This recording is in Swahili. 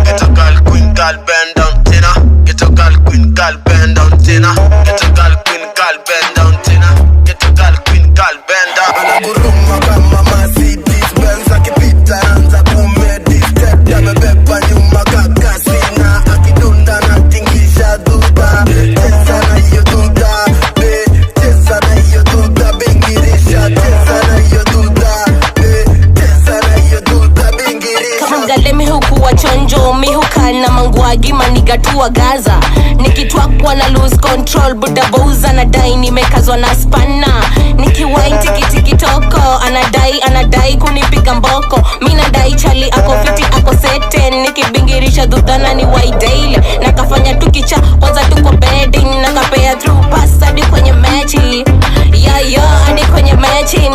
Get a girl queen, girl bend down, Tina. Get a girl queen, girl bend down, Tina. Get a girl queen, girl bend down, Tina. Get a girl queen, girl bend down. Anaguruma kama Mercedes Benz, akipita anza kumedictate. Amebeba nyuma kaka sina, akidunda na tingisha duda. Cheza na hiyo duda, cheza na hiyo duda, bingirisha. Cheza na hiyo duda, cheza na hiyo duda, bingirisha. Kamangale mi hukuwa chonjo, mi hukana mangwagi maniga tuwa Gaza. Nikitwakwa na lose control, buda bouza na dai nimekazwa na spana. Nikiwain tiki toko, anadai kunipiga mboko. Mina dai chali ako fiti ako seten, nikibingirisha dudana ni wai daily. Nakafanya tukicha, kwanza tuko bedding. Nakapea through pass hadi kwenye mechi. Yeah, hadi kwenye mechi.